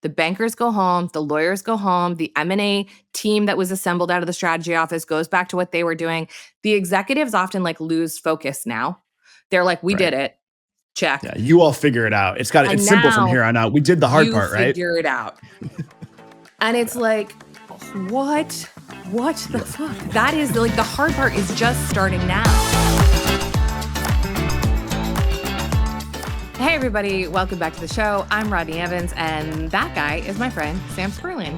The bankers go home, the lawyers go home, the M&A team that was assembled out of the strategy office goes back to what they were doing. The executives often like lose focus now. They're like, we did it. Check. Yeah, you all figure it out. It's simple from here on out. We did the hard part, right? You figure it out. And it's like, what the fuck? That is like the hard part is just starting now. Hey everybody, welcome back to the show. I'm Rodney Evans, and that guy is my friend, Sam Spurlin.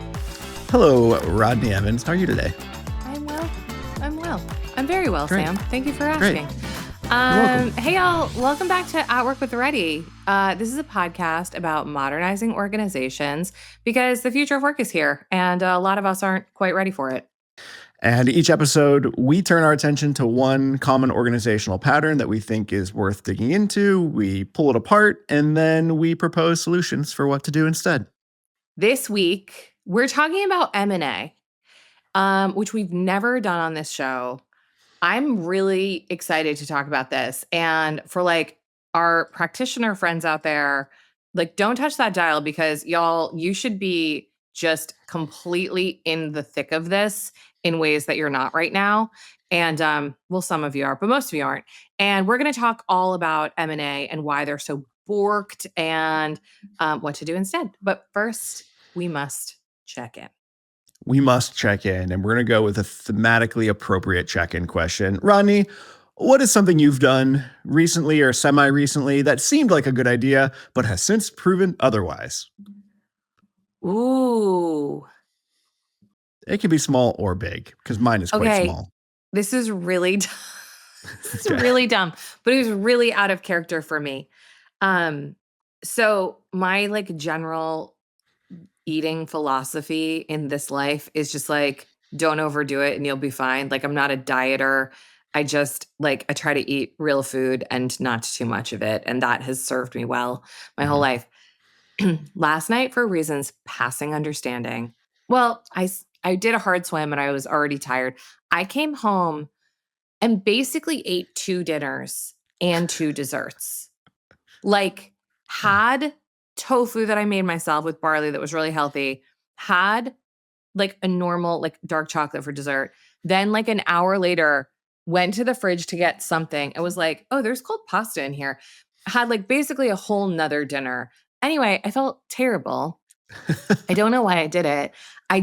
Hello, Rodney Evans. How are you today? I'm well. I'm very well, Great. Sam. Thank you for asking. You're welcome. Hey y'all, welcome back to At Work with Rodney. This is a podcast about modernizing organizations because the future of work is here, and a lot of us aren't quite ready for it. And each episode, we turn our attention to one common organizational pattern that we think is worth digging into. We pull it apart, and then we propose solutions for what to do instead. This week, we're talking about M&A, which we've never done on this show. I'm really excited to talk about this. And for like our practitioner friends out there, like don't touch that dial because y'all, you should be just completely in the thick of this in ways that you're not right now. And well, some of you are, but most of you aren't. And we're going to talk all about M&A and why they're so borked and what to do instead. But first, we must check in. We must check in, and we're going to go with a thematically appropriate check-in question. Rodney, what is something you've done recently or semi-recently that seemed like a good idea, but has since proven otherwise? Ooh. It can be small or big, because mine is quite small. This is really really dumb, but it was really out of character for me. So my like general eating philosophy in this life is just like, don't overdo it and you'll be fine. Like I'm not a dieter. I just like, I try to eat real food and not too much of it. And that has served me well my whole life. Last night, for reasons passing understanding, well, I did a hard swim and I was already tired. I came home and basically ate 2 dinners and 2 desserts. Like had tofu that I made myself with barley that was really healthy, had like a normal like dark chocolate for dessert. Then like an hour later, went to the fridge to get something. It was like, oh, there's cold pasta in here. Had like basically a whole nother dinner. Anyway, I felt terrible. I don't know why I did it. I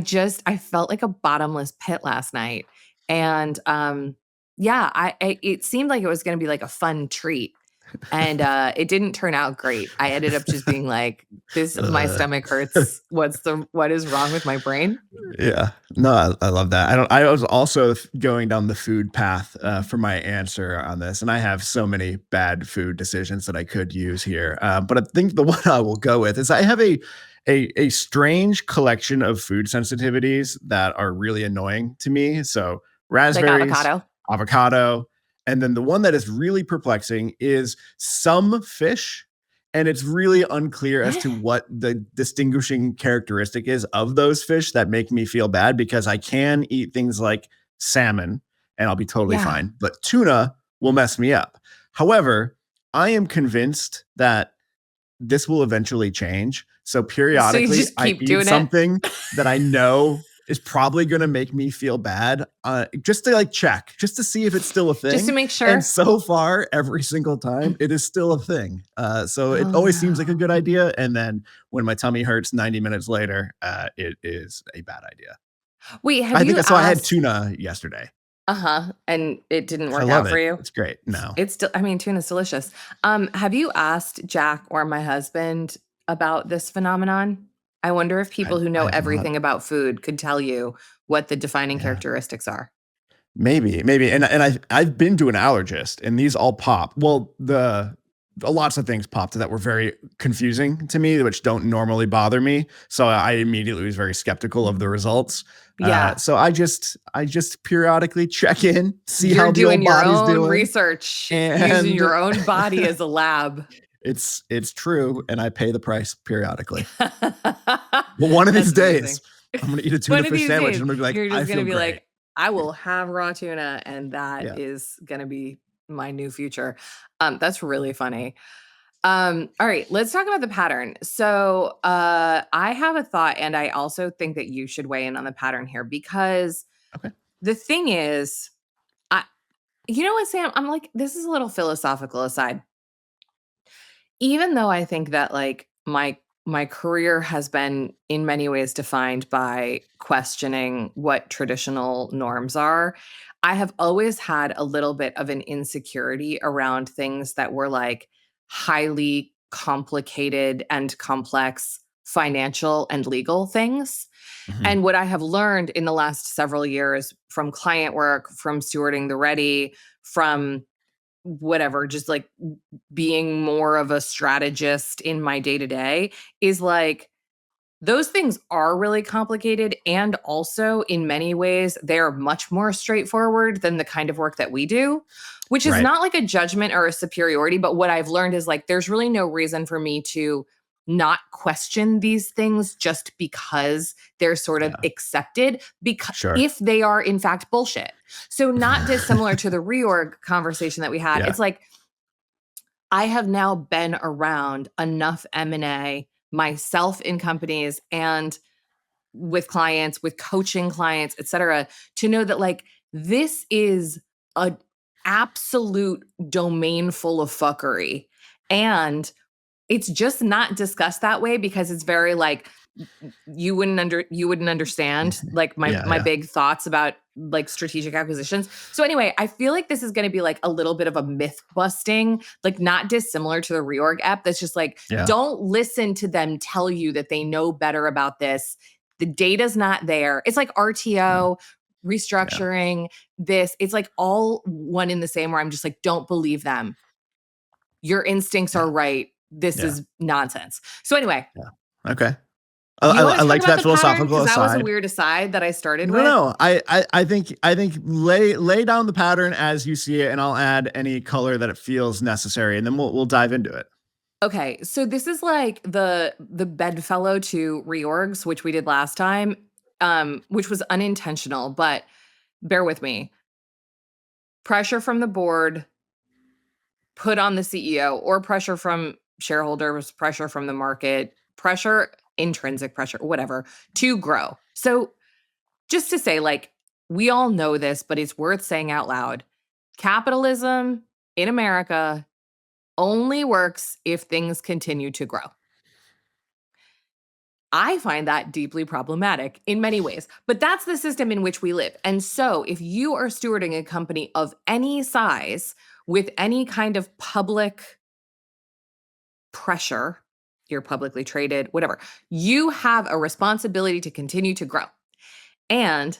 felt like a bottomless pit last night. And it seemed like it was going to be like a fun treat. And it didn't turn out great. I ended up just being like, my stomach hurts. What is wrong with my brain? Yeah, no, I love that. I was also going down the food path for my answer on this, and I have so many bad food decisions that I could use here. But I think the one I will go with is I have a strange collection of food sensitivities that are really annoying to me. So raspberries, like avocado. And then the one that is really perplexing is some fish, and it's really unclear as to what the distinguishing characteristic is of those fish that make me feel bad, because I can eat things like salmon and I'll be totally fine, but tuna will mess me up. However, I am convinced that this will eventually change. So periodically I eat something that I know is probably going to make me feel bad, just to like check, just to see if it's still a thing. Just to make sure. And so far, every single time, it is still a thing. So it always seems like a good idea. And then when my tummy hurts 90 minutes later, it is a bad idea. Wait, I think that's why I had tuna yesterday. And it didn't work out for you? It's great. No. It's still, tuna's delicious. Have you asked Jack or my husband about this phenomenon? I wonder if people who know everything about food could tell you what the defining characteristics are. Maybe. And I've been to an allergist, and these all pop. Well, lots of things popped that were very confusing to me, which don't normally bother me. So I immediately was very skeptical of the results. Yeah. So I just periodically check in, see how the old body's doing. You're doing your own research, using your own body as a lab. It's true, and I pay the price periodically. But one of these days, I'm going to eat a tuna fish sandwich, and I'm going to be like, you're just going to be like, I will have raw tuna, and that is going to be my new future. That's really funny. All right, let's talk about the pattern. So, I have a thought, and I also think that you should weigh in on the pattern here because Okay. the thing is, I, you know what, Sam? I'm like, this is a little philosophical aside. Even though I think that like my career has been in many ways defined by questioning what traditional norms are, I have always had a little bit of an insecurity around things that were like highly complicated and complex financial and legal things. Mhm. And what I have learned in the last several years from client work, from stewarding the ready, from whatever, just like being more of a strategist in my day to day is like those things are really complicated. And also, in many ways, they're much more straightforward than the kind of work that we do, which is Right. not like a judgment or a superiority. But what I've learned is like there's really no reason for me to not question these things just because they're sort of Yeah. accepted, because Sure. if they are in fact bullshit. So, not dissimilar to the reorg conversation that we had, Yeah. it's like I have now been around enough M&A myself in companies and with clients, with coaching clients, et cetera, to know that like this is a absolute domain full of fuckery. And it's just not discussed that way because it's very like you wouldn't understand like Yeah. my Yeah. big thoughts about like strategic acquisitions. So anyway, I feel like this is going to be like a little bit of a myth busting, like not dissimilar to the reorg app. That's just like Yeah. don't listen to them tell you that they know better about this. The data's not there. It's like Yeah. RTO, Yeah. restructuring, this. It's like all one in the same where I'm just like don't believe them. Your instincts are Yeah. right. This Yeah. is nonsense. So anyway, Yeah. Okay. you want I to talk liked about that the pattern? philosophical Because that was a aside. weird aside that I started No, with. no. I think lay down the pattern as you see it, and I'll add any color that it feels necessary, and then we'll dive into it. Okay, so this is like the bedfellow to reorgs, which we did last time, which was unintentional, but bear with me. Pressure from the board put on the CEO, or pressure from shareholders, pressure from the market, pressure, intrinsic pressure, whatever, to grow. So just to say, like, we all know this, but it's worth saying out loud. Capitalism in America only works if things continue to grow. I find that deeply problematic in many ways, but that's the system in which we live. And so, if you are stewarding a company of any size with any kind of public pressure, you're publicly traded, whatever, you have a responsibility to continue to grow. And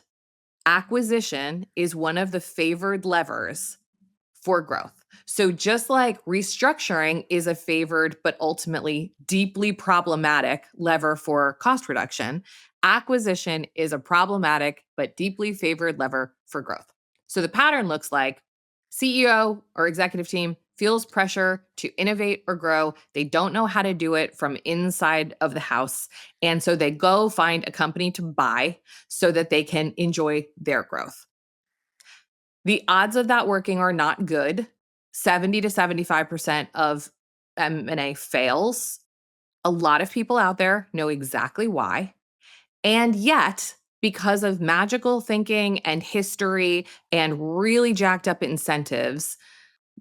acquisition is one of the favored levers for growth. So, just like restructuring is a favored but ultimately deeply problematic lever for cost reduction, acquisition is a problematic but deeply favored lever for growth. So, the pattern looks like CEO or executive team feels pressure to innovate or grow. They don't know how to do it from inside of the house. And so they go find a company to buy so that they can enjoy their growth. The odds of that working are not good. 70 to 75% of M&A fails. A lot of people out there know exactly why. And yet, because of magical thinking and history and really jacked up incentives,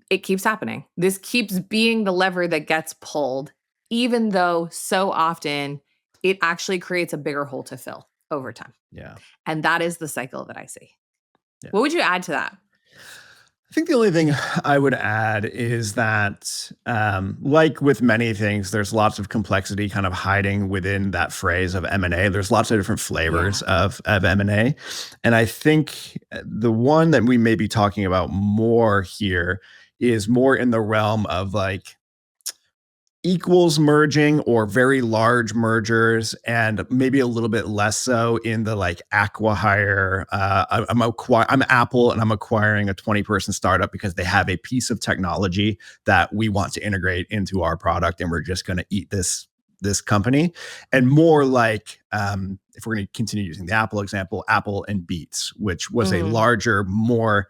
it keeps happening. This keeps being the lever that gets pulled, even though so often it actually creates a bigger hole to fill over time. Yeah. And that is the cycle that I see. Yeah. What would you add to that? I think the only thing I would add is that, like with many things, there's lots of complexity kind of hiding within that phrase of M&A. There's lots of different flavors Yeah. of M&A. And I think the one that we may be talking about more here is more in the realm of like equals merging or very large mergers, and maybe a little bit less so in the like acquihire. I'm Apple and I'm acquiring a 20-person startup because they have a piece of technology that we want to integrate into our product, and we're just going to eat this company. And more like, if we're going to continue using the Apple example, Apple and Beats, which was a Mm, larger, more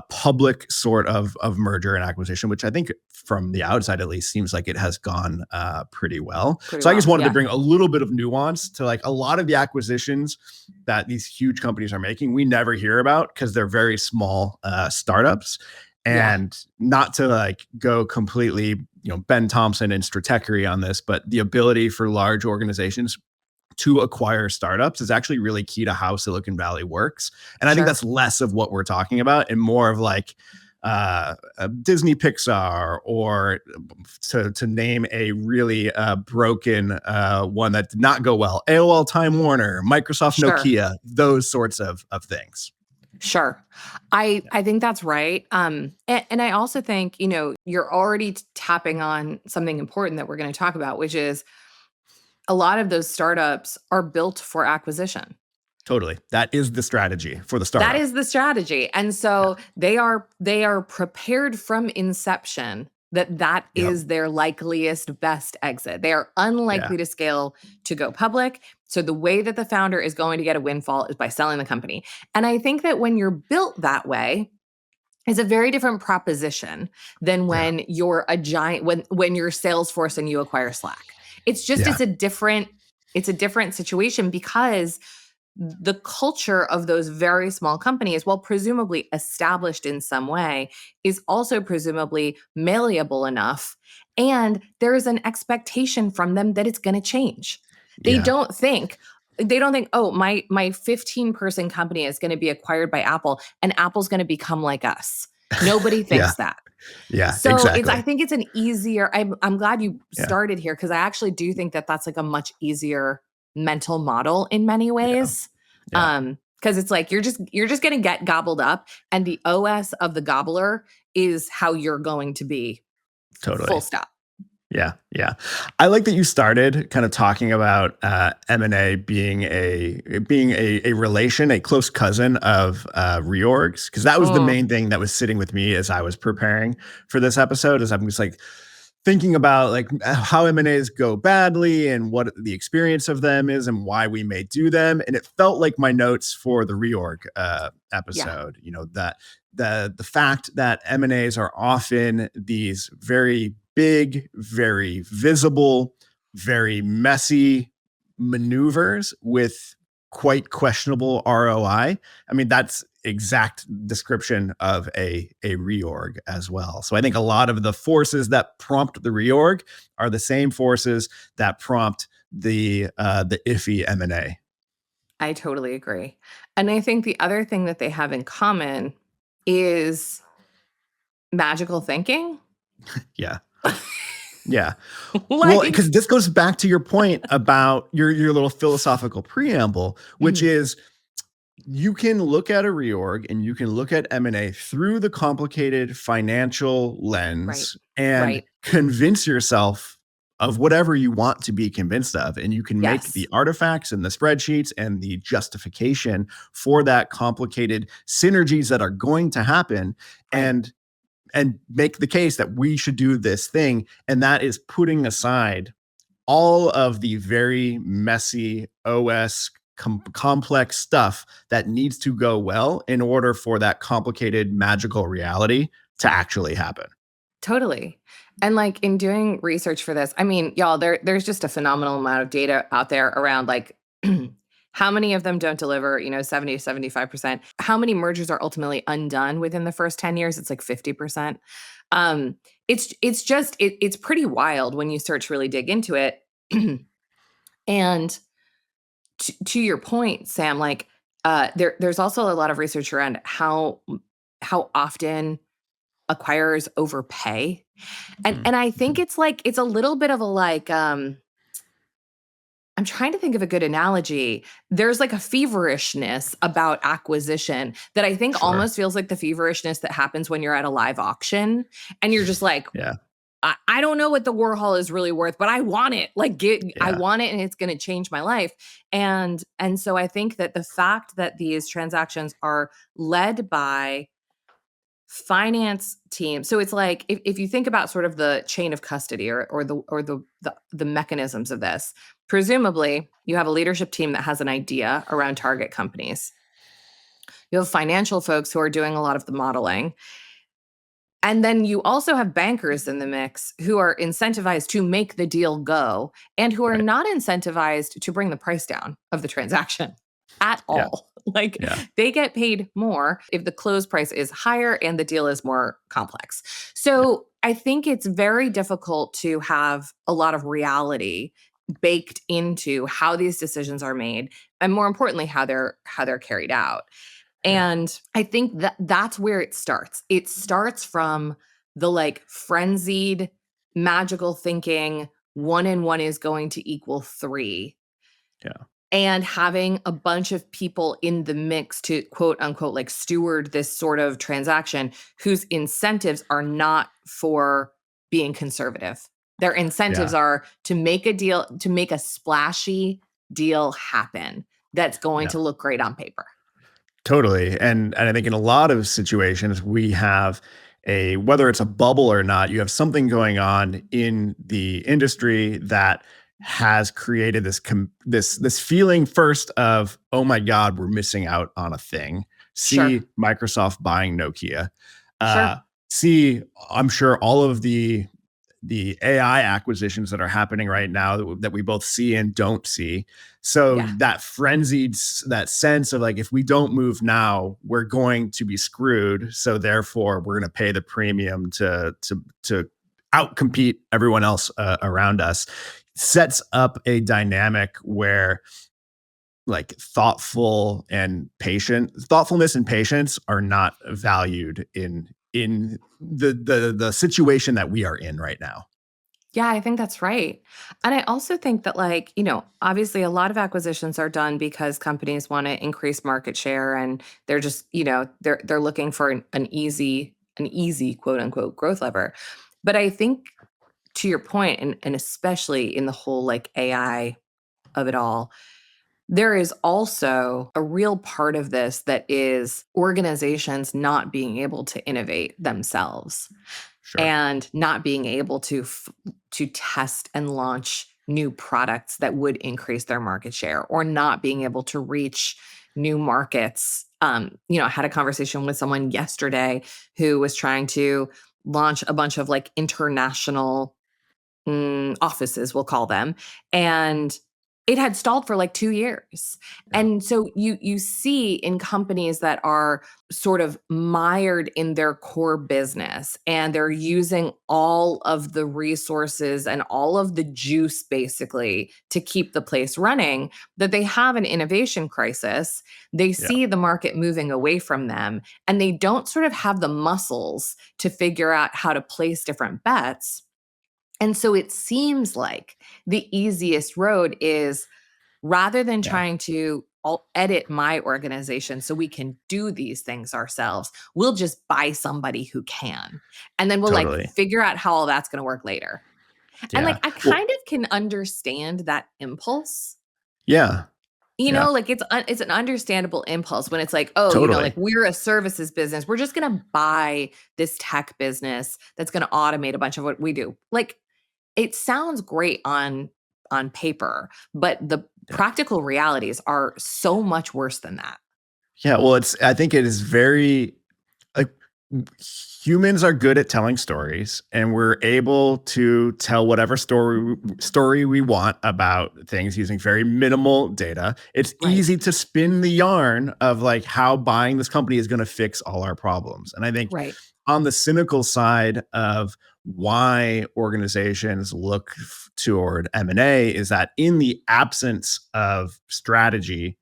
public sort of merger and acquisition, which I think from the outside at least seems like it has gone pretty well. Pretty So I just well. wanted to Yeah. bring a little bit of nuance to like a lot of the acquisitions that these huge companies are making. We never hear about because they're very small startups. Yeah. And not to like go completely, Ben Thompson and stratechery on this, but the ability for large organizations to acquire startups is actually really key to how Silicon Valley works. And I think Sure. that's less of what we're talking about and more of like Disney Pixar, or to name a really broken one that did not go well, AOL Time Warner, Microsoft Sure. Nokia, those sorts of things. Sure. I think that's right. And I also think, you're already tapping on something important that we're going to talk about, which is a lot of those startups are built for acquisition. Totally. That is the strategy for the That startup. is the strategy. And Yeah. so they are prepared from inception that Yep. is their likeliest best exit. They are Yeah. unlikely to scale to go public. So the way that the founder is going to get a windfall is by selling the company. And I think that when you're built that way, is a very different proposition than Yeah. when you're a giant when you're Salesforce and you acquire Slack. It's just Yeah. it's a different situation because the culture of those very small companies, while presumably established in some way, is also presumably malleable enough. And there is an expectation from them that it's going to change. They Yeah. don't think, oh, my 15-person company is going to be acquired by Apple and Apple's going to become like us. Nobody Yeah. thinks that. Yeah. So I Exactly. think it's an easier, I'm glad you Yeah. started here because I actually do think that that's like a much easier mental model in many Yeah. ways. Yeah. Because it's like you're just gonna get gobbled up, and the OS of the gobbler is how you're going to be. Full Totally. stop. Yeah, yeah. I like that you started kind of talking about M&A being a relation, a close cousin of reorgs, because that was the Mm, main thing that was sitting with me as I was preparing for this episode. Is I'm just like thinking about like how M&As go badly and what the experience of them is and why we may do them. And it felt like my notes for the reorg yeah, episode. That the fact that M&As are often these very big, very visible, very messy maneuvers with quite questionable ROI. I mean, that's exact description of a reorg as well. So I think a lot of the forces that prompt the reorg are the same forces that prompt the iffy M&A. I totally agree. And I think the other thing that they have in common is magical thinking. Yeah. Yeah. Well, Like, because this goes back to your point about your little philosophical preamble, which is you can look at a reorg and you can look at M&A through the complicated financial right, lens and right, convince yourself of whatever you want to be convinced of. And you can make the yes, artifacts and the spreadsheets and the justification for that complicated synergies that are going to happen. right. And make the case that we should do this thing. And that is putting aside all of the very messy OS complex stuff that needs to go well in order for that complicated magical reality to actually happen. Totally. And like in doing research for this, I mean, y'all, there's just a phenomenal amount of data out there around like how many of them don't deliver, 70 to 75%. How many mergers are ultimately undone within the first 10 years? It's like 50%. It's pretty wild when you start to really dig into it. And to your point, Sam, like there's also a lot of research around how often acquirers overpay. And Mm, and I think mhm. it's a little bit of a like, I'm trying to think of a good analogy. There's like a feverishness about acquisition that I think Sure. almost feels like the feverishness that happens when you're at a live auction and you're just like, Yeah. I don't know what the Warhol is really worth, but I want it. I Yeah. want it and it's gonna change my life. And so I think that the fact that these transactions are led by finance team. So it's like if you think about sort of the chain of custody or the mechanisms of this, presumably you have a leadership team that has an idea around target companies. You have financial folks who are doing a lot of the modeling. And then you also have bankers in the mix who are incentivized to make the deal go and who are Right. not incentivized to bring the price down of the transaction at Yeah. all. Like Yeah. they get paid more if the close price is higher and the deal is more complex. Yeah. So I think it's very difficult to have a lot of reality baked into how these decisions are made and more importantly how they're carried out. Yeah. And I think that that's where it starts. It starts from the like frenzied, magical thinking, one and one is going to equal three, Yeah. and having a bunch of people in the mix to quote unquote like steward this sort of transaction whose incentives are not for being conservative. Their incentives Yeah. are to make a deal, to make a splashy deal happen that's going Yeah. to look great on paper. Totally. And I think in a lot of situations we have a whether it's a bubble or not, you have something going on in the industry that has created this feeling first of, oh my God, we're missing out on a thing. Sure. See Microsoft buying Nokia. Uh, Sure. see, I'm sure all of the AI acquisitions that are happening right now that we both see and don't see. So Yeah. that frenzied, that sense of like, if we don't move now, we're going to be screwed. So therefore, we're going to pay the premium to outcompete everyone else around us. Sets up a dynamic where like thoughtfulness and patience are not valued in the situation that we are in right now. Yeah, I think that's right. And I also think that like, obviously a lot of acquisitions are done because companies want to increase market share and they're just, they're looking for an easy quote unquote growth lever. But I think to your point and especially in the whole like AI of it all, there is also a real part of this that is organizations not being able to innovate themselves Sure. and not being able to test and launch new products that would increase their market share or not being able to reach new markets. I had a conversation with someone yesterday who was trying to launch a bunch of like international offices, we'll call them, and it had stalled for like 2 years. Yeah. And so you see in companies that are sort of mired in their core business and they're using all of the resources and all of the juice basically to keep the place running, that they have an innovation crisis. They Yeah. see the market moving away from them and they don't sort of have the muscles to figure out how to place different bets. And so it seems like the easiest road is rather than Yeah. trying to edit my organization so we can do these things ourselves, we'll just buy somebody who can. And then we'll like Totally. figure out how all that's going to work later. And Yeah. like I Well, kind of can understand that impulse. yeah. Yeah. Like it's an understandable impulse when it's like, oh, like Totally. we're a services business. We're just going to buy this tech business that's going to automate a bunch of what we do. Like it sounds great on paper, but the Yeah. practical realities are so much worse than that. Yeah. Well, I think it is very like humans are good at telling stories and we're able to tell whatever story we want about things using very minimal data. It's Right. easy to spin the yarn of like how buying this company is going to fix all our problems. And I think Right. on the cynical side of why organizations look toward M&A is that in the absence of strategy,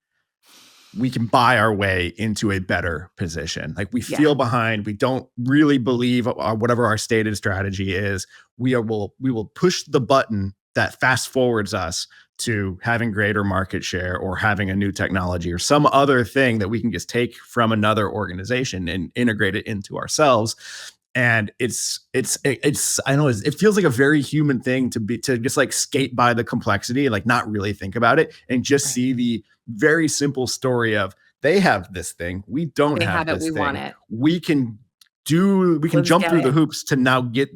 we can buy our way into a better position. Like we Yeah. feel behind, we don't really believe whatever our stated strategy is. We will push the button that fast forwards us to having greater market share or having a new technology or some other thing that we can just take from another organization and integrate it into ourselves. And it's I know it feels like a very human thing to just like skate by the complexity and like not really think about it and just Right. see the very simple story of they have this thing, we don't They have have it, this we want thing. it. We can Let's jump get through the it. hoops to now get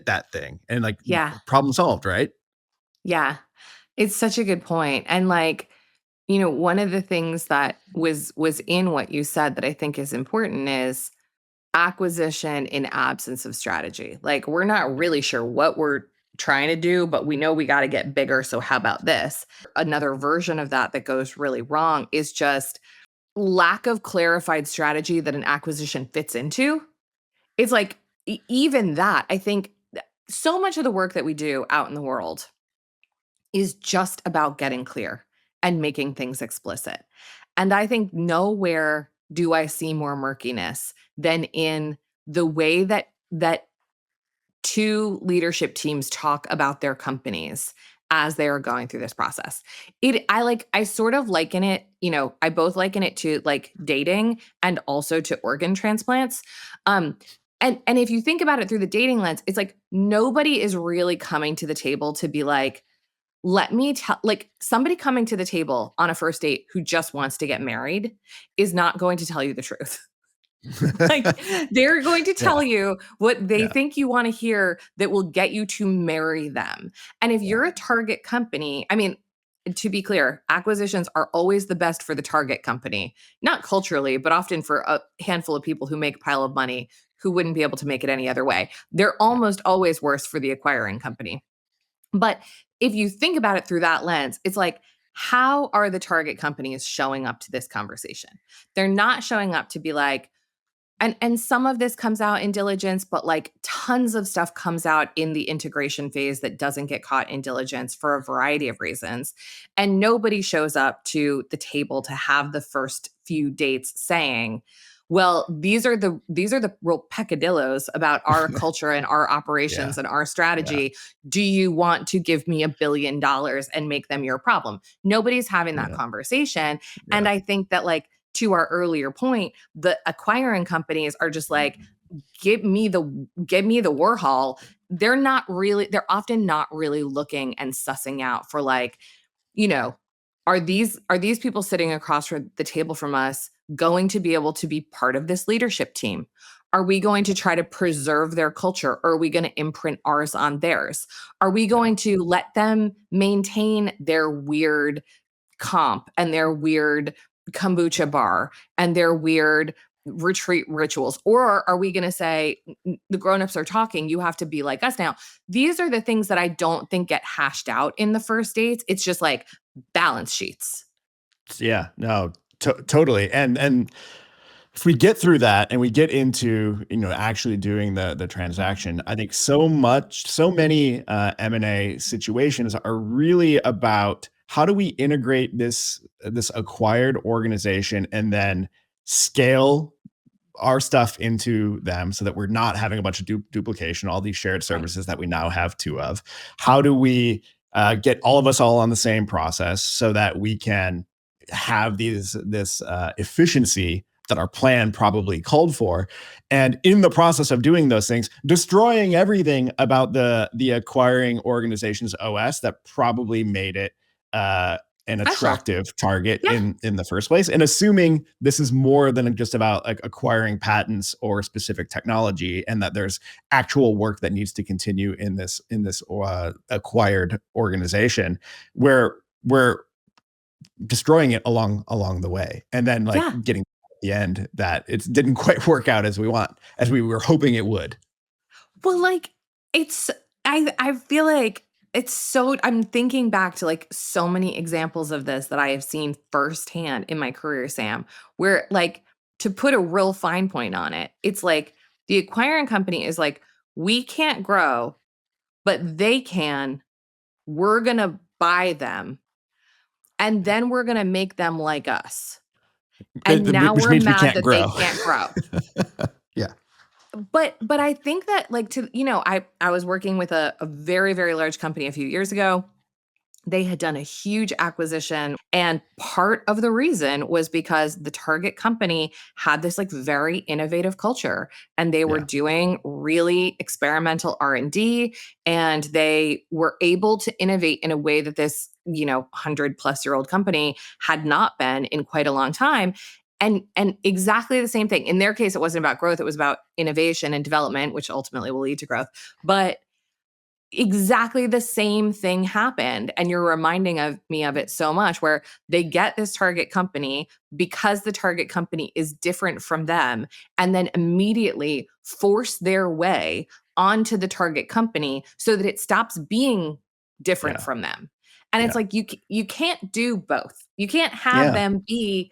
that thing and like Yeah. problem solved, right? Yeah. It's such a good point. And like One of the things that was in what you said that I think is important is acquisition in absence of strategy. Like, we're not really sure what we're trying to do, but we know we got to get bigger. So how about this? Another version of that that goes really wrong is just lack of clarified strategy that an acquisition fits into. It's like even that, I think so much of the work that we do out in the world is just about getting clear and making things explicit. And I think nowhere do I see more murkiness than in the way that two leadership teams talk about their companies as they are going through this process. I sort of liken it, I both liken it to like dating and also to organ transplants. Um and if you think about it through the dating lens, it's like nobody is really coming to the table to be like, let me tell, like, somebody coming to the table on a first date who just wants to get married is not going to tell you the truth. Like, they're going to Yeah. tell you what they Yeah. think you want to hear that will get you to marry them. And if Yeah. you're a target company, I mean, to be clear, acquisitions are always the best for the target company, not culturally, but often for a handful of people who make a pile of money who wouldn't be able to make it any other way. They're Yeah. almost always worse for the acquiring company. But if you think about it through that lens, it's like, how are the target companies showing up to this conversation? They're not showing up to be like, and some of this comes out in diligence, but like tons of stuff comes out in the integration phase that doesn't get caught in diligence for a variety of reasons. And nobody shows up to the table to have the first few dates saying, well, these are the real peccadillos about our culture and our operations Yeah. and our Yeah. strategy. Do you want to give me $1 billion and make them your problem? Nobody's having that Yeah. conversation. And Yeah. I think that, like, to our earlier point, the acquiring companies are just like, give me the Warhol. They're often not really looking and sussing out for, like, you know, are these people sitting across from the table from us going to be able to be part of this leadership team? Are we going to try to preserve their culture, or are we going to imprint ours on theirs? Are we Yeah. going to let them maintain their weird comp and their weird kombucha bar and their weird retreat rituals? Or are we going to say, the grown-ups are talking, you have to be like us now? These are the things that I don't think get hashed out in the first dates. It's just like balance sheets. Yeah. No, totally. And if we get through that and we get into, actually doing the transaction, I think so many M&A situations are really about how do we integrate this acquired organization and then scale our stuff into them so that we're not having a bunch of duplication, all these shared Right. services that we now have two of. How do we get all of us all on the same process so that we can have this efficiency that our plan probably called for, and in the process of doing those things, destroying everything about the acquiring organization's OS that probably made it an Special. attractive target Yeah. in the first place, and assuming this is more than just about like acquiring patents or specific technology, and that there's actual work that needs to continue in this acquired organization, where we're destroying it along the way, and then like Yeah. getting at the end that it didn't quite work out as we were hoping it would. Well, like, it's I feel like it's so I'm thinking back to, like, so many examples of this that I have seen firsthand in my career, Sam, where, like, to put a real fine point on it, it's like the acquiring company is like, "We can't grow, but they can. We're gonna buy them, and then we're gonna make them like us. And now Which we're means we mad can't that they grow. can't grow." Yeah. But I think that, like, I was working with a very, very large company a few years ago. They had done a huge acquisition, and part of the reason was because the target company had this, like, very innovative culture, and they were Yeah. doing really experimental R&D, and they were able to innovate in a way that this, 100-plus-year-old company had not been in quite a long time. And exactly the same thing. In their case, it wasn't about growth, it was about innovation and development, which ultimately will lead to growth. But exactly the same thing happened. And you're reminding me of it so much, where they get this target company because the target company is different from them, and then immediately force their way onto the target company so that it stops being different Yeah. from them. And it's Yeah. like you can't do both. You can't have Yeah. them be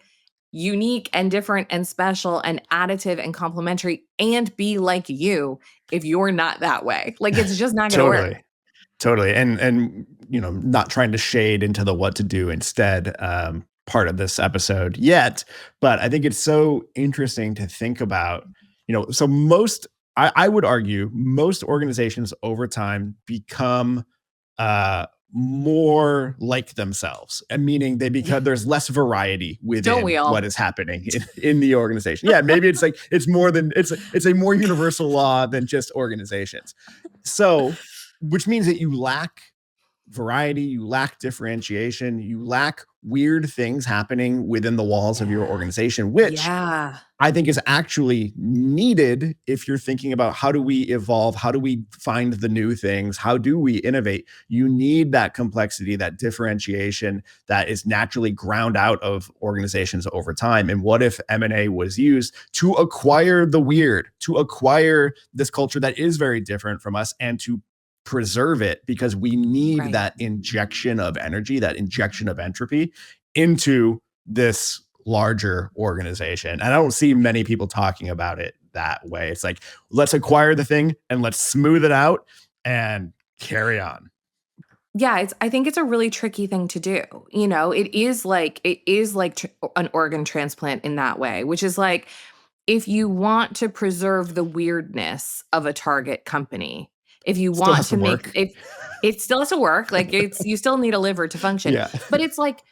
unique and different and special and additive and complementary and be like you if you're not that way. Like, it's just not going to work. Totally. Totally. And not trying to shade into the what to do instead part of this episode yet, but I think it's so interesting to think about, so I would argue most organizations over time become uh more like themselves, and meaning they become there's less variety Don't we within what all? is happening in the organization. Yeah, maybe it's like it's more than it's a more universal law than just organizations. So which means that you lack variety, you lack differentiation, you lack weird things happening within the walls of your Yeah. organization, which Yeah. I think is actually needed if you're thinking about how do we evolve? How do we find the new things? How do we innovate? You need that complexity, that differentiation that is naturally ground out of organizations over time. And what if M&A was used to acquire the weird, to acquire this culture that is very different from us, and to preserve it, because we need Right. that injection of energy, that injection of entropy into this larger organization. And I don't see many people talking about it that way. It's like, let's acquire the thing and let's smooth it out and carry on. Yeah, I think it's a really tricky thing to do. It is like an organ transplant in that way, which is like, if you want to preserve the weirdness of a target company, if you Still want has to to make work. if it still has to work, like, you still need a liver to function. Yeah. But it's like,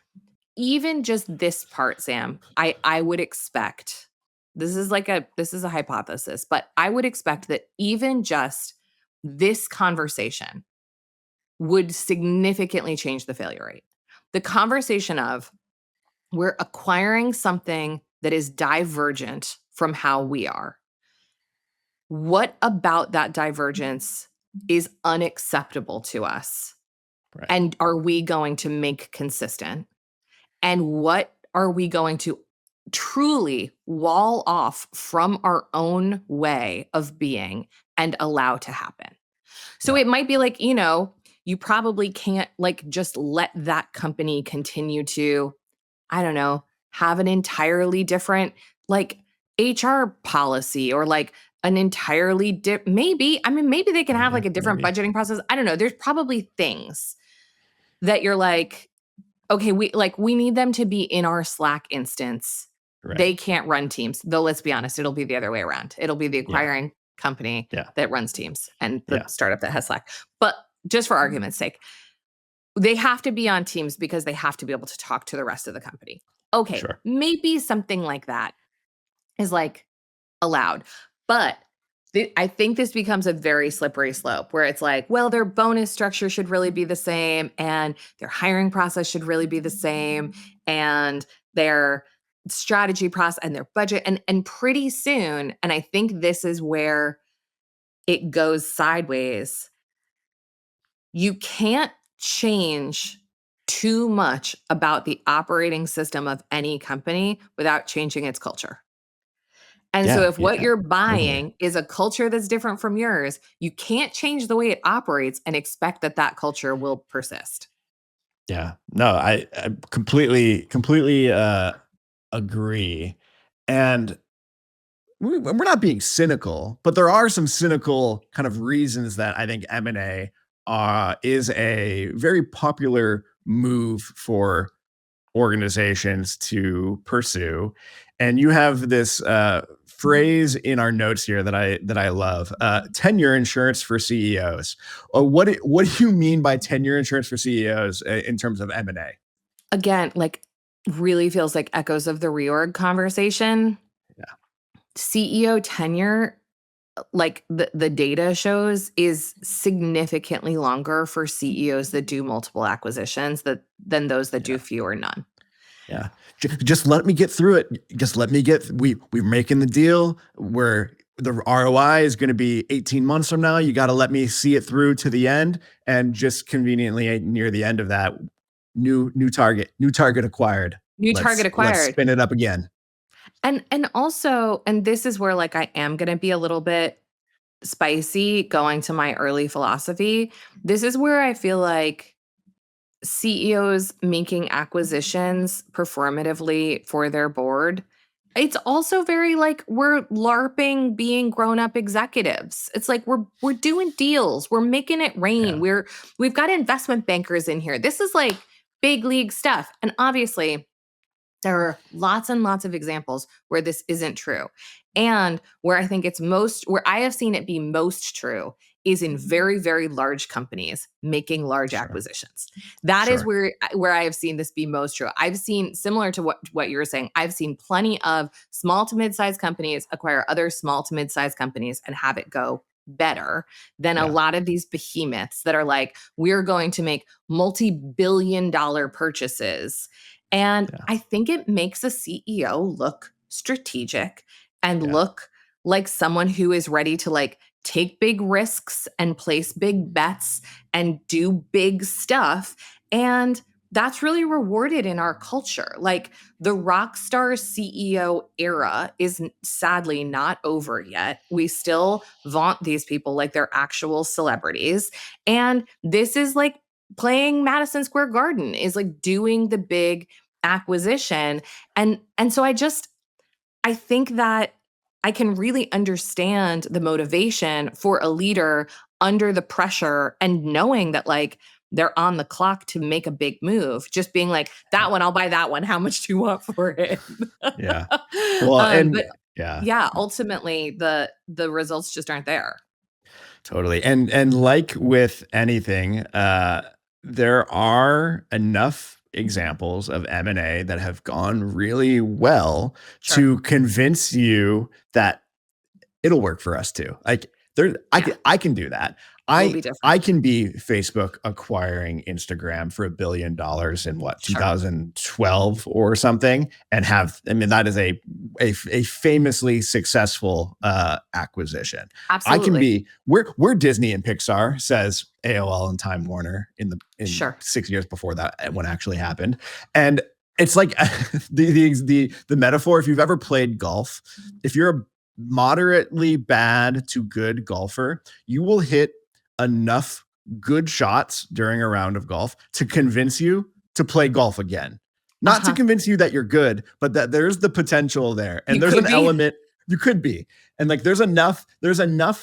even just this part, Sam, I would expect, this is a hypothesis, but I would expect that even just this conversation would significantly change the failure rate. The conversation of, we're acquiring something that is divergent from how we are. What about that divergence is unacceptable to us? Right. And are we going to make consistent? And what are we going to truly wall off from our own way of being and allow to happen? So Yeah. it might be like, you probably can't, like, just let that company continue to, I don't know, have an entirely different, like, HR policy, or like an entirely maybe they can have like Maybe. a different Maybe. budgeting process. I don't know. There's probably things that you're like, okay, we need them to be in our Slack instance. Right. They can't run teams. Though let's be honest, it'll be the other way around. It'll be the Yeah. acquiring company Yeah. that runs teams and the Yeah. startup that has Slack. But just for argument's sake, they have to be on teams because they have to be able to talk to the rest of the company. Okay, Sure. maybe something like that is like allowed. But I think this becomes a very slippery slope, where it's like, well, their bonus structure should really be the same, and their hiring process should really be the same, and their strategy process and their budget. And pretty soon, and I think this is where it goes sideways, you can't change too much about the operating system of any company without changing its culture. And so Yeah. if what Yeah. you're Totally. buying is a culture that's different from yours, you can't change the way it operates and expect that that culture will persist. Yeah. No, I completely agree. And we're not being cynical, but there are some cynical kind of reasons that I think M&A is a very popular move for organizations to pursue. And you have this phrase in our notes here that I love: tenure insurance for CEOs. What do you mean by tenure insurance for CEOs in terms of M&A? Again, like, really feels like echoes of the reorg conversation. Yeah. CEO tenure, like the data shows, is significantly longer for CEOs that do multiple acquisitions than those that do Yeah. few or none. Yeah. Just let me get through it. Just let me we're making the deal. the ROI is going to be 18 months from now. You got to let me see it through to the end, and just conveniently near the end of that, new target acquired. New target Let's acquired. spin it up again. And also, and this is where like I am going to be a little bit spicy going to my early philosophy. This is where I feel like CEOs making acquisitions performatively for their board. It's also very like we're LARPing being grown-up executives. It's like we're doing deals. We're making it rain. Yeah. We've got investment bankers in here. This is like big league stuff. And obviously, there are lots and lots of examples where this isn't true. And where I think where I have seen it be most true is in very, very large companies making large Sure. acquisitions. That is Sure. where I have seen this be most true. I've seen, similar to what you're saying, I've seen plenty of small to mid-sized companies acquire other small to mid-sized companies and have it go better than a Yeah. lot of these behemoths that are like, we're going to make multi-billion-dollar purchases. And Yeah. I think it makes a CEO look strategic and Yeah. look like someone who is ready to like take big risks and place big bets and do big stuff. And that's really rewarded in our culture. Like the rock star CEO era is sadly not over yet. We still vaunt these people like they're actual celebrities. And this is like playing Madison Square Garden, is like doing the big acquisition. And so I think that I can really understand the motivation for a leader under the pressure and knowing that like they're on the clock to make a big move, just being like, that one, I'll buy that one. How much do you want for it? Yeah. Well, and But yeah. yeah, ultimately the results just aren't there. Totally. And like with anything, there are enough examples of M&A that have gone really well Sure. to convince you that it'll work for us too. Like there, Yeah. I can do that. We'll be I different. can be Facebook acquiring Instagram for $1 billion in what, Sure. 2012 or something, and have, I mean, that is a famously successful acquisition. I can Absolutely. be, we're Disney and Pixar, says AOL and Time Warner in Sure. 6 years before that when actually happened. And it's like the metaphor, if you've ever played golf, if you're a moderately bad to good golfer, you will hit enough good shots during a round of golf to convince you to play golf again. Not to Uh-huh. convince you that you're good, but that there's the potential there. And You there's could an be. element you could be. And like there's enough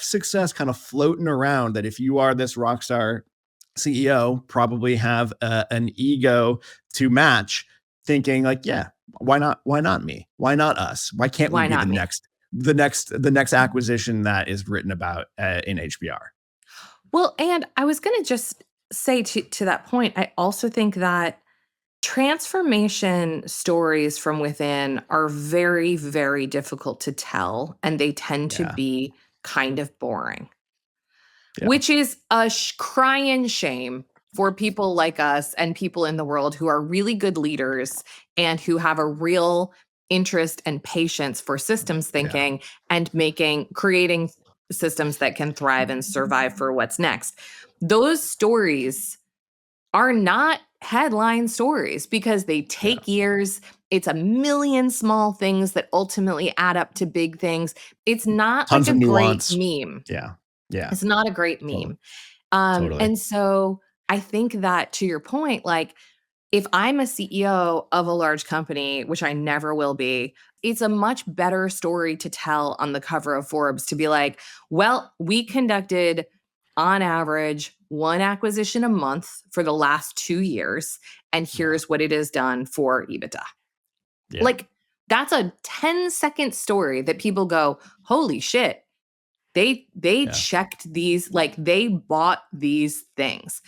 success kind of floating around that if you are this rock star CEO, probably have an ego to match, thinking like, yeah, why not me? Why not us? Why can't we Why be not me? the next acquisition that is written about in HBR? Well, and I was going to just say to that point, I also think that transformation stories from within are very, very difficult to tell, and they tend to Yeah. be kind of boring, Yeah. which is a crying shame for people like us and people in the world who are really good leaders and who have a real interest and patience for systems Yeah. thinking and creating systems that can thrive and survive for what's next. Those stories are not headline stories because they Yeah. take years. It's a million small things that ultimately add up to big things. It's not like Tons a of great nuance. meme. Yeah. Yeah. It's not a great Totally. meme. Totally. And so I think that, to your point, like if I'm a CEO of a large company, which I never will be, it's a much better story to tell on the cover of Forbes to be like, well, we conducted on average one acquisition a month for the last 2 years, and Yeah. here's what it has done for EBITDA. Yeah. Like, that's a 10-second story that people go, holy shit, they Yeah. checked these, like they bought these things.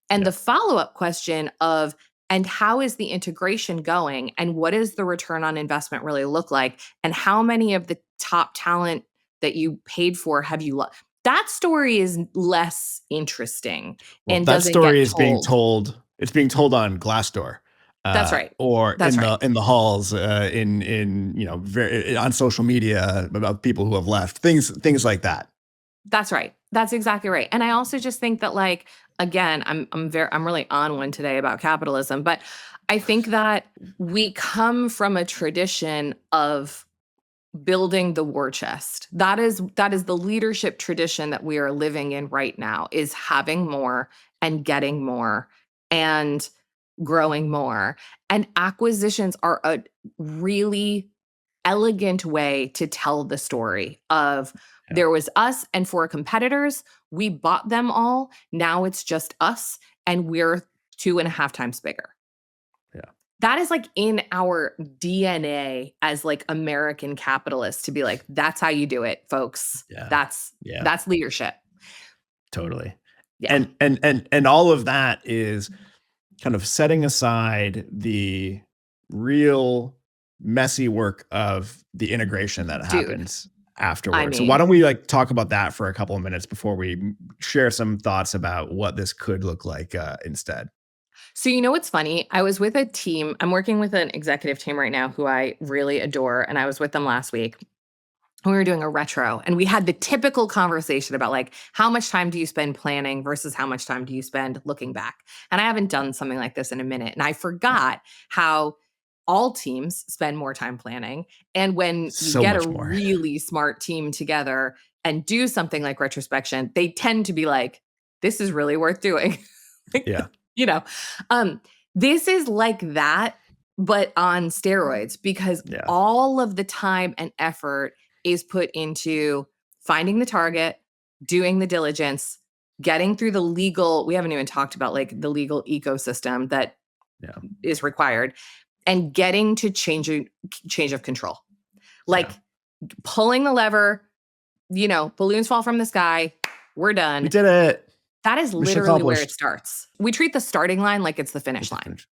And Yeah. the follow-up question of, and how is the integration going? And what does the return on investment really look like? And how many of the top talent that you paid for have you that story is less interesting Well, and that doesn't get story is being told. told. It's being told on Glassdoor. That's right. or That's right. in the halls, in on social media about people who have left, things like that. That's right. That's exactly right. And I also just think that, like, again, I'm really on one today about capitalism, but I think that we come from a tradition of building the war chest. That is the leadership tradition that we are living in right now, is having more and getting more and growing more. And acquisitions are a really elegant way to tell the story of, Yeah. there was us and four competitors. We bought them all. Now it's just us, and we're 2.5 times bigger. Yeah. That is like in our DNA as like American capitalists, to be like, that's how you do it, folks. Yeah. That's Yeah. that's leadership. Totally. Yeah. And all of that is kind of setting aside the real messy work of the integration that Dude, happens I afterwards. So why mean, don't we like talk about that for a couple of minutes before we share some thoughts about what this could look like instead? so you know what's funny? I was with a team. I'm working with an executive team right now who I really adore, and I was with them last week. We were doing a retro, and we had the typical conversation about, like, how much time do you spend planning versus how much time do you spend looking back? And I haven't done something like this in a minute, and I forgot how all teams spend more time planning. And when you So get a much more. really smart team together and do something like retrospection, they tend to be like, this is really worth doing. Yeah. you know, um, this is like that, but on steroids, because Yeah. all of the time and effort is put into finding the target, doing the diligence, getting through the legal. We haven't even talked about like the legal ecosystem that Yeah. is required, and getting to change of control. Like Yeah. pulling the lever, balloons fall from the sky, we're We done. did it. That is Mission literally where it accomplished. starts. We treat the starting line like it's the finish It's a line. finish.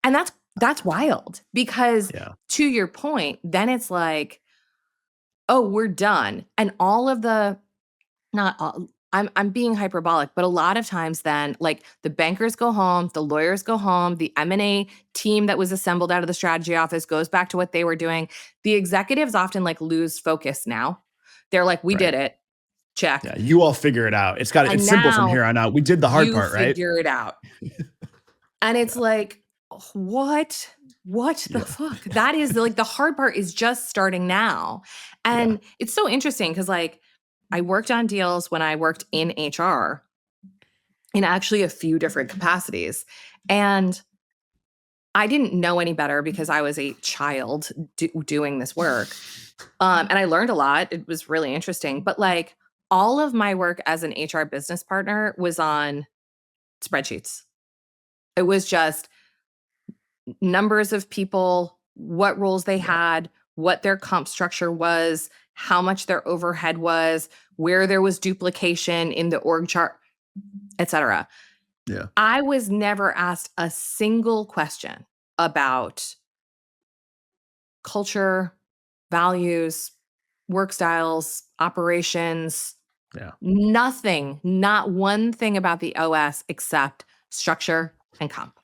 And that's wild, because Yeah. to your point, then it's like, oh, we're done. And all of the not all I'm being hyperbolic, but a lot of times then, like, the bankers go home, the lawyers go home, the M&A team that was assembled out of the strategy office goes back to what they were doing. The executives often like lose focus now. They're like, we Right. did it. Check. Yeah. You all figure it out. It's And simple from here now on out. We did the hard you part, right? figure it out. And it's Yeah. like, what? What the Yeah. fuck? That is like the hard part is just starting now. Yeah. And it's so interesting because, like, I worked on deals when I worked in HR in actually a few different capacities. And I didn't know any better because I was a child doing this work. And I learned a lot. It was really interesting. But like, all of my work as an HR business partner was on spreadsheets. It was just numbers of people, what roles they Yeah. had, what their comp structure was, how much their overhead was, where there was duplication in the org chart, etc. Yeah. I was never asked a single question about culture, values, work styles, operations, Yeah. nothing, not one thing about the OS except structure and comp.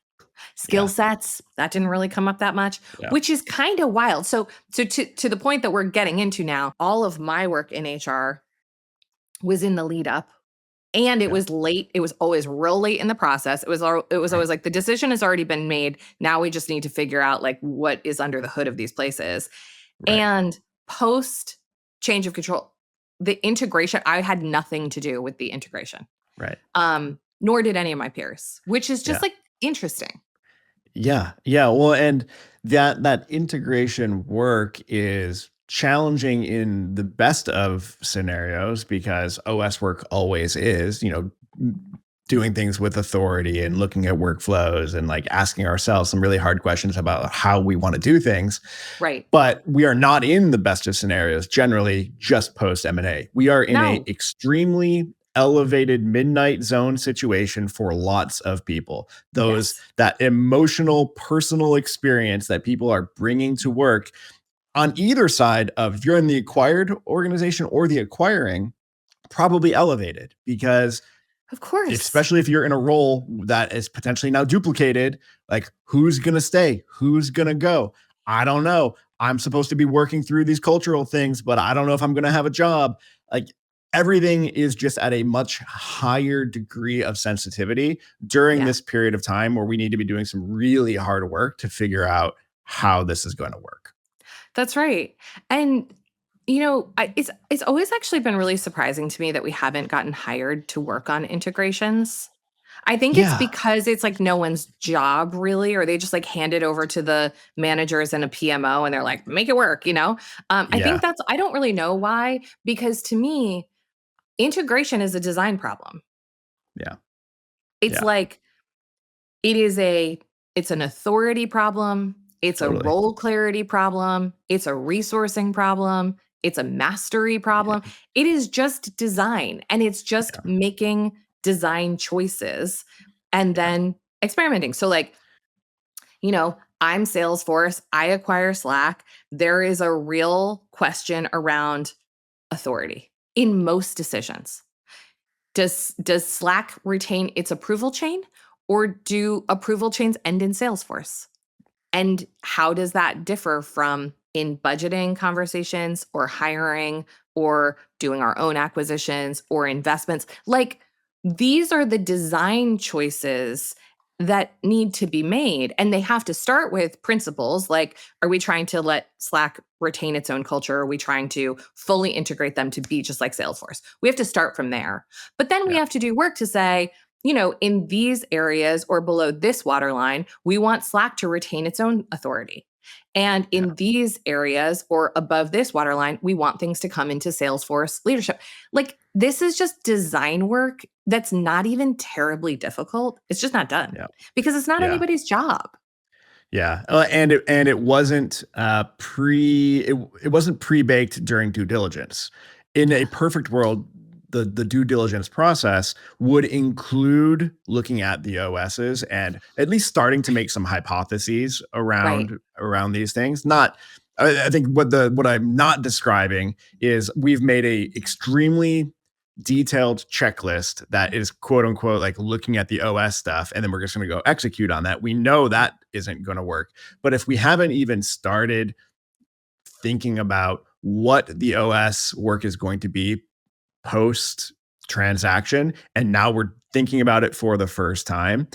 Skill Yeah. sets, that didn't really come up that much, Yeah. which is kind of wild. So to the point that we're getting into now, all of my work in HR was in the lead up, and it Yeah. was late. It was always real late in the process. It was Right. always like, the decision has already been made. Now we just need to figure out like what is under the hood of these places. Right. And post change of control, the integration, I had nothing to do with the integration. Right. Nor did any of my peers, which is just Yeah. like interesting. Yeah. Yeah. Well, and that integration work is challenging in the best of scenarios because OS work always is, doing things with authority and looking at workflows and like asking ourselves some really hard questions about how we want to do things. Right. But we are not in the best of scenarios generally just post M&A. We are in a No. extremely elevated midnight zone situation for lots of people. Yes. That emotional personal experience that people are bringing to work on either side of, if you're in the acquired organization or the acquiring, probably elevated because Of course. Especially if you're in a role that is potentially now duplicated. Like, who's going to stay? Who's going to go? I don't know. I'm supposed to be working through these cultural things, but I don't know if I'm going to have a job. Like, everything is just at a much higher degree of sensitivity during Yeah. this period of time where we need to be doing some really hard work to figure out how this is going to work. That's right. And it's always actually been really surprising to me that we haven't gotten hired to work on integrations. I think it's Yeah. because it's like no one's job really, or they just like hand it over to the managers and a PMO and they're like, make it work, you know? I think Yeah. I don't really know why, because to me, integration is a design problem. Yeah. It's Yeah. like it's an authority problem, it's a Totally. role clarity problem, it's a resourcing problem, it's a mastery problem. Yeah. It is just design, and it's just Yeah. making design choices and Yeah. then experimenting. So like, I'm Salesforce, I acquire Slack. There is a real question around authority in most decisions. Does Slack retain its approval chain, or do approval chains end in Salesforce? And how does that differ from in budgeting conversations or hiring or doing our own acquisitions or investments? Like, these are the design choices that need to be made. And they have to start with principles like, are we trying to let Slack retain its own culture? Are we trying to fully integrate them to be just like Salesforce? We have to start from there. But then we Yeah. have to do work to say, in these areas or below this waterline, we want Slack to retain its own authority. And Yeah. in these areas or above this waterline, we want things to come into Salesforce leadership. Like, this is just design work that's not even terribly difficult. It's just not done Yeah. because it's not Yeah. anybody's job. Yeah, and it wasn't it wasn't pre-baked during due diligence. In a perfect world, the due diligence process would include looking at the OSs and at least starting to make some hypotheses Right. around these things. Not, I think what I'm not describing is we've made a extremely detailed checklist that is quote unquote like looking at the OS stuff, and then we're just going to go execute on that. We know that isn't going to work. But if we haven't even started thinking about what the OS work is going to be post transaction, and now we're thinking about it for the first time,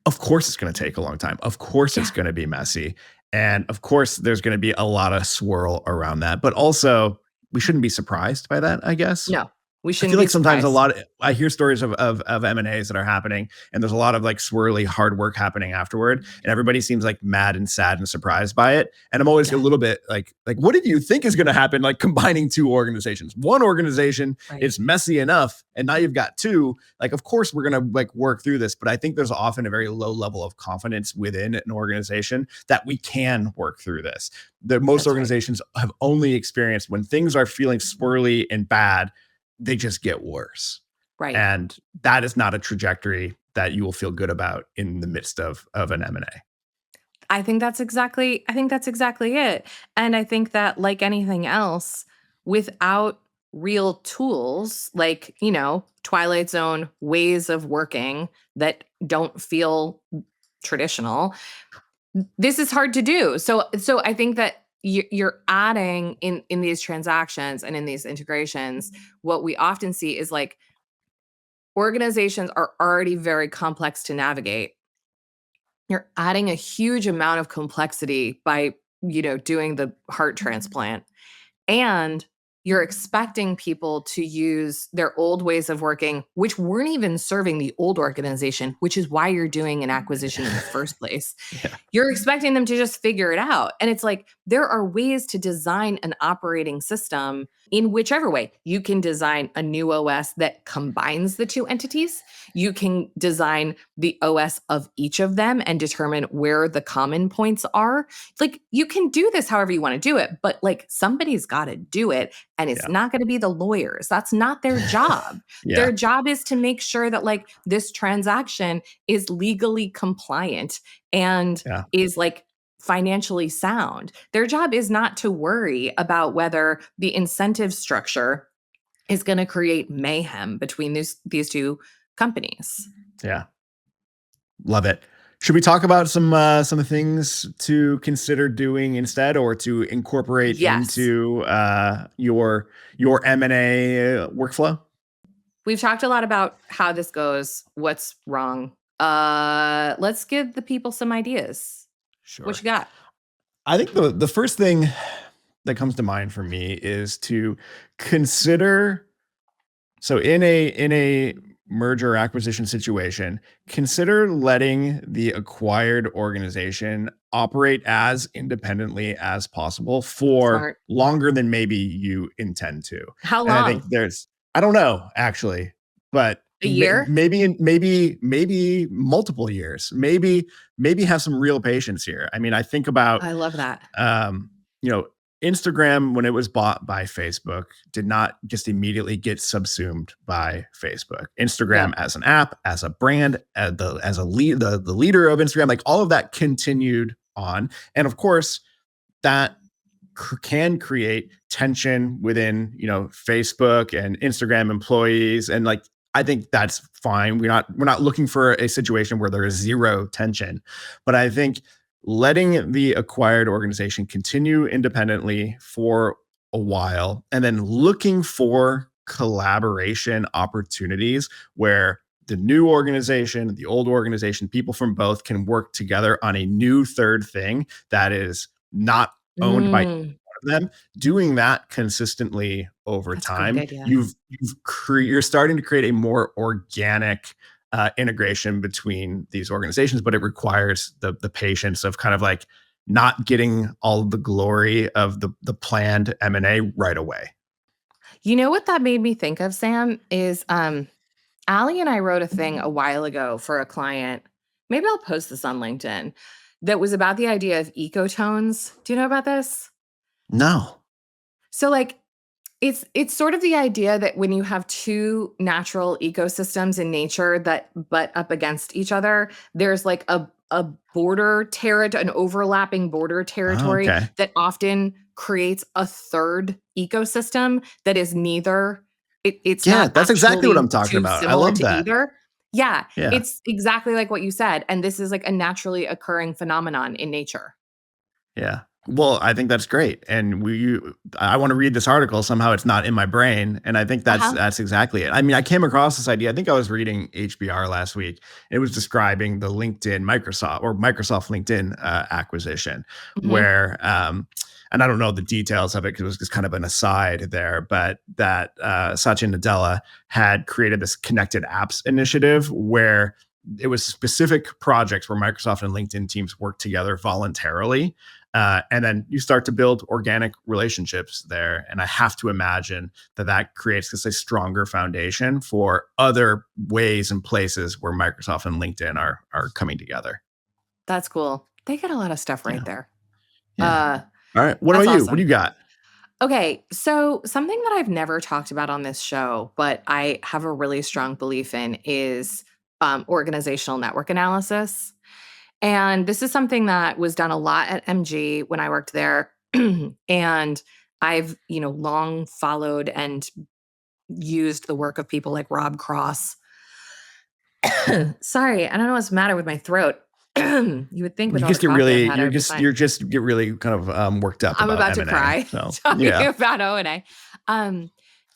of course it's going to take a long time. Of course it's Yeah. going to be messy. And of course there's going to be a lot of swirl around that. But also, we shouldn't be surprised by that, I guess. No, we I shouldn't feel be like sometimes surprised. I hear stories of M&As that are happening, and there's a lot of like swirly hard work happening afterward, and everybody seems like mad and sad and surprised by it. And I'm always a Yeah. little bit like what did you think is going to happen like combining two organizations? One organization Right. is messy enough, and now you've got two. Like, of course we're going to like work through this, but I think there's often a very low level of confidence within an organization that we can work through this. That most That's right. organizations have only experienced when things are feeling swirly and bad, they just get worse. Right. And that is not a trajectory that you will feel good about in the midst of an M&A. I think that's exactly it. And I think that like anything else, without real tools like, Twilight Zone ways of working that don't feel traditional, this is hard to do. So I think that you're adding in these transactions and in these integrations, what we often see is like organizations are already very complex to navigate. You're adding a huge amount of complexity by, doing the heart transplant. And you're expecting people to use their old ways of working, which weren't even serving the old organization, which is why you're doing an acquisition in the first place. Yeah. You're expecting them to just figure it out. And it's like there are ways to design an operating system in whichever way. You can design a new OS that combines the two entities. You can design the OS of each of them and determine where the common points are. Like, you can do this however you want to do it, but like somebody's got to do it. And it's Yeah. not going to be the lawyers. That's not their job. Yeah. Their job is to make sure that like this transaction is legally compliant and Yeah. is like financially sound. Their job is not to worry about whether the incentive structure is going to create mayhem between these two companies. Yeah. Love it. Should we talk about some things to consider doing instead, or to incorporate Yes. into your M&A workflow? We've talked a lot about how this goes, what's wrong. Let's give the people some ideas. What Sure. you got? I think the first thing that comes to mind for me is to consider. So in a merger acquisition situation, consider letting the acquired organization operate as independently as possible for Smart. longer than maybe you intend to. How And I think long? I don't know actually, but A year? maybe multiple years. Maybe have some real patience here. I mean, I think about I love that. um, you know, Instagram, when it was bought by Facebook, did not just immediately get subsumed by Facebook. Instagram Yep. as an app, as a brand, as a lead, the leader of Instagram, like all of that continued on. And of course, that can create tension within, Facebook and Instagram employees. And like, I think that's fine. We're not looking for a situation where there is zero tension, but I think letting the acquired organization continue independently for a while, and then looking for collaboration opportunities where the new organization, the old organization, people from both can work together on a new third thing that is not owned by Mm, of them. Doing that consistently over that's a great time, idea. you're starting to create a more organic integration between these organizations, but it requires the patience of kind of like not getting all of the glory of the planned M&A right away. You know what that made me think of, Sam, is Allie and I wrote a thing a while ago for a client. Maybe I'll post this on LinkedIn. That was about the idea of ecotones. Do you know about this? No. So like it's sort of the idea that when you have two natural ecosystems in nature that butt up against each other, there's like a border territory, an overlapping border Oh, territory okay. that often creates a third ecosystem that is neither it's Yeah, not that's exactly what actually I'm talking too about. I similar love to that. either. Yeah, Yeah. it's exactly like what you said, and this is like a naturally occurring phenomenon in nature. Yeah. Well, I think that's great. And I want to read this article. Somehow it's not in my brain. And I think that's Uh-huh. that's exactly it. I mean, I came across this idea. I think I was reading HBR last week. It was describing the Microsoft LinkedIn acquisition, Mhm. where and I don't know the details of it because it was just kind of an aside there, but that Satya Nadella had created this connected apps initiative where it was specific projects where Microsoft and LinkedIn teams work together voluntarily, and then you start to build organic relationships there. And I have to imagine that creates just a stronger foundation for other ways and places where Microsoft and LinkedIn are coming together. That's cool. They get a lot of stuff right Yeah. there. Yeah. Uh, All right. What that's about you? What do awesome. you got? Okay, so something that I've never talked about on this show, but I have a really strong belief in is organizational network analysis. And this is something that was done a lot at MG when I worked there. And I've, long followed and used the work of people like Rob Cross. Sorry, I don't know what's the matter with my throat. You would think with all the coffee I've had, I'd be fine. You're just get really kind of worked up I'm about about to M&A. cry So talking yeah. about O&A. Um,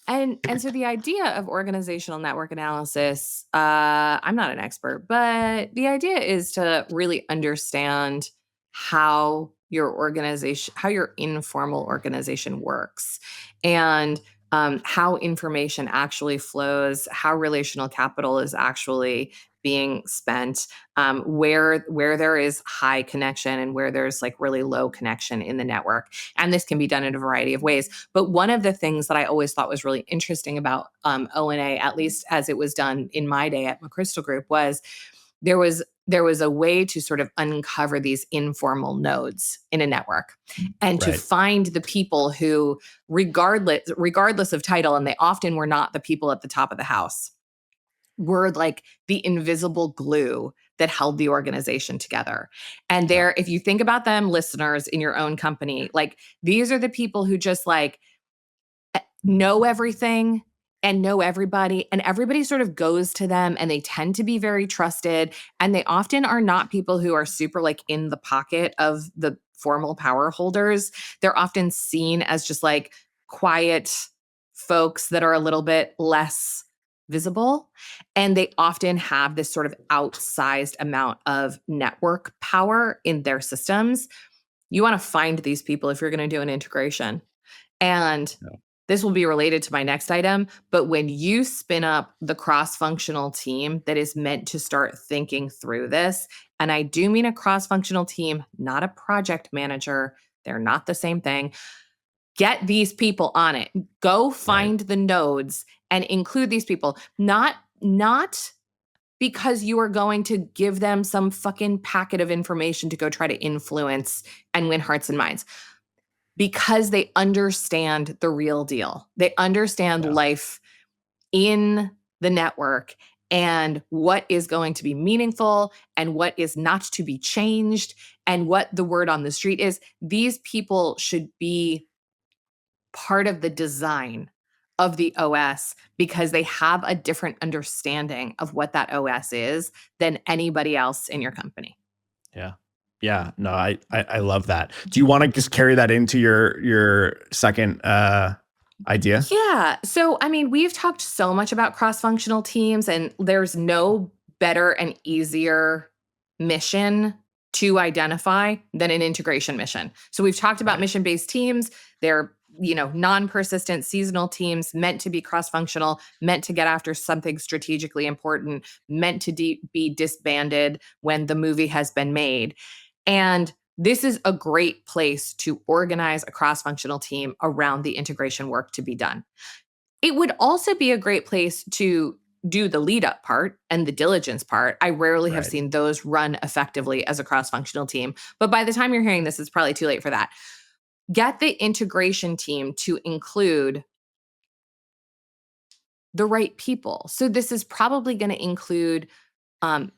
and so the idea of organizational network analysis, I'm not an expert, but the idea is to really understand how how your informal organization works, and how information actually flows, how relational capital is actually being spent, where there is high connection and where there's like really low connection in the network. And this can be done in a variety of ways. But one of the things that I always thought was really interesting about O&A, at least as it was done in my day at McChrystal Group, was there was a way to sort of uncover these informal nodes in a network and to Right. find the people who, regardless of title, and they often were not the people at the top of the house, were like the invisible glue that held the organization together. And Yeah. if you think about them, listeners in your own company, like these are the people who just like know everything and know everybody, and everybody sort of goes to them, and they tend to be very trusted, and they often are not people who are super like in the pocket of the formal power holders. They're often seen as just like quiet folks that are a little bit less visible, and they often have this sort of outsized amount of network power in their systems. You want to find these people if you're going to do an integration. And No. this will be related to my next item, but when you spin up the cross-functional team that is meant to start thinking through this, and I do mean a cross-functional team, not a project manager, they're not the same thing. Get these people on it. Go Right. find the nodes and include these people. Not because you are going to give them some fucking packet of information to go try to influence and win hearts and minds, because they understand the real deal. They understand Yeah. life in the network and what is going to be meaningful and what is not to be changed and what the word on the street is. These people should be part of the design of the OS because they have a different understanding of what that OS is than anybody else in your company. Yeah. Yeah. No, I love that. Do you want to just carry that into your second idea? Yeah. So, I mean, we've talked so much about cross functional teams, and there's no better and easier mission to identify than an integration mission. So, we've talked about Right. mission based teams. They're, non persistent seasonal teams meant to be cross functional, meant to get after something strategically important, meant to be disbanded when the movie has been made. And this is a great place to organize a cross functional team around the integration work to be done. It would also be a great place to do the lead up part and the diligence part. I rarely have Right. seen those run effectively as a cross functional team. But by the time you're hearing this, it's probably too late for that. Get the integration team to include the right people. So this is probably going to include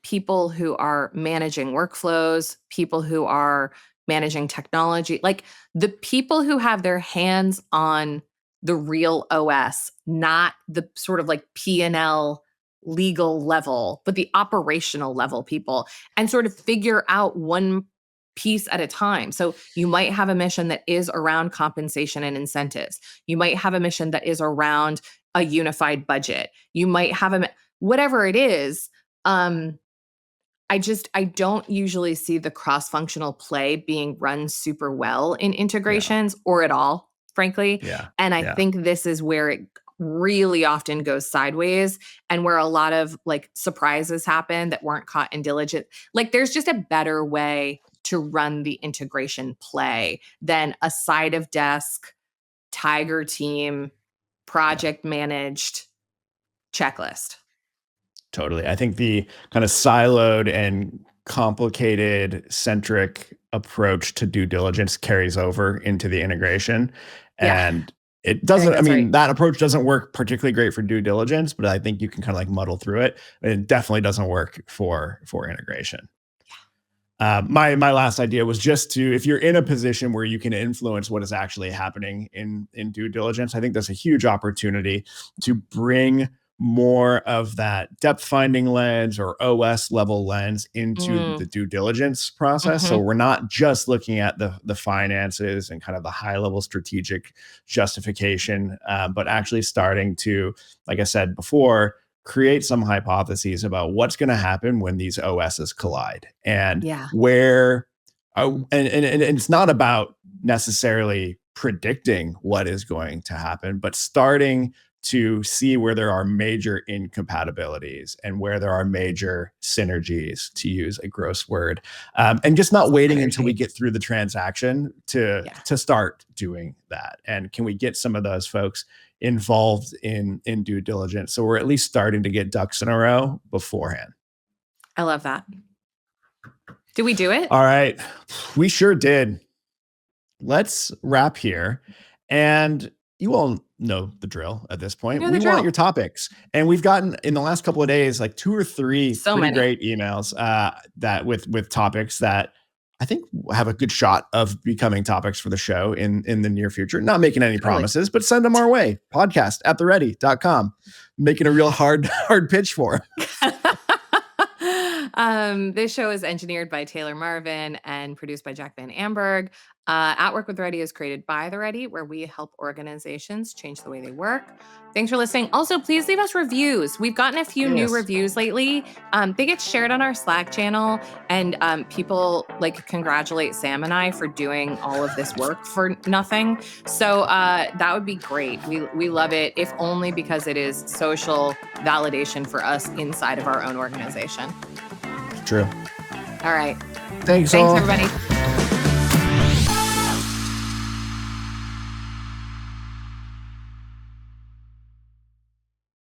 people who are managing workflows, people who are managing technology, like the people who have their hands on the real OS, not the sort of like P&L legal level, but the operational level people, and sort of figure out one piece at a time. So you might have a mission that is around compensation and incentives. You might have a mission that is around a unified budget. You might have whatever it is. um I don't usually see the cross-functional play being run super well in Yeah. integrations or at all, frankly. Yeah. And I Yeah. think this is where it really often goes sideways, and where a lot of like surprises happen that weren't caught in diligence. Like there's just a better way to run the integration play than a side of desk tiger team Yeah. project managed checklist. Totally. I think the kind of siloed and complicated centric approach to due diligence carries over into the integration. Yeah, And it I think doesn't, I that's mean, right. that approach doesn't work particularly great for due diligence, but I think you can kind of like muddle through it. It definitely doesn't work for integration. My last idea was just to, if you're in a position where you can influence what is actually happening in due diligence, I think there's a huge opportunity to bring more of that depth finding lens or OS level lens into Mm, the due diligence process. So mhm. we're not just looking at the finances and kind of the high level strategic justification, but actually starting to, like I said before, create some hypotheses about what's going to happen when these OSs collide and Yeah. where, and it's not about necessarily predicting what is going to happen, but starting to see where there are major incompatibilities and where there are major synergies, to use a gross word, and just not waiting until we Synergy. get through the transaction Yeah. to start doing that. And can we get some of those folks involved in due diligence, so we're at least starting to get ducks in a row beforehand? I love that. Did we do it? All right, we sure did. Let's wrap here. And you all know the drill at this You point. know the We want drill. your topics. And we've gotten in the last couple of days like two or three So pretty many. great emails that with topics that I think have a good shot of becoming topics for the show in the near future. Not making any promises, but send them our way. Podcast@theready.com. Making a real hard pitch for This show is engineered by Taylor Marvin and produced by Jack Van Amberg. At Work with Ready is created by The Ready, where we help organizations change the way they work. Thanks for listening. Also, please leave us reviews. We've gotten a few new reviews lately. They get shared on our Slack channel, and people like congratulate Sam and I for doing all of this work for nothing. So that would be great. We love it, if only because it is social validation for us inside of our own organization. True. All right. Thanks everybody.